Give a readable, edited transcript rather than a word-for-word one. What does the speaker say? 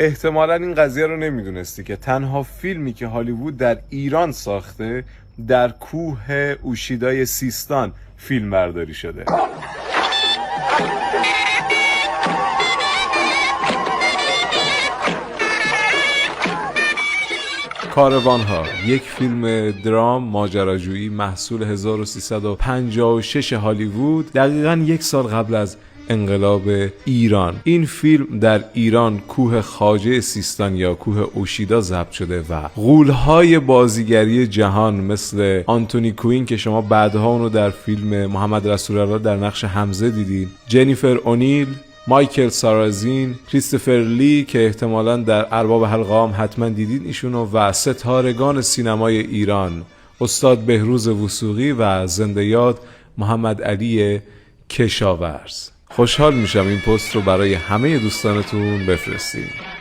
احتمالاً این قضیه رو نمیدونستی که تنها فیلمی که هالیوود در ایران ساخته در کوه اوشیدای سیستان فیلم برداری شده. کاروان‌ها، یک فیلم درام ماجراجویی محصول 1356 هالیوود، دقیقاً یک سال قبل از انقلاب ایران. این فیلم در ایران کوه خواجه سیستان یا کوه اوشیدا ضبط شده و غول‌های بازیگری جهان مثل آنتونی کوین که شما بعدها اونو در فیلم محمد رسول الله در نقش حمزه دیدین، جنیفر اونیل، مایکل سارازین، کریستوفر لی که احتمالاً در ارباب حلقه هم حتما دیدین ایشونو، و ستارگان سینمای ایران استاد بهروز وثوقی و زنده یاد محمد علی کشاورز. خوشحال میشم این پست رو برای همه دوستانتون بفرستید.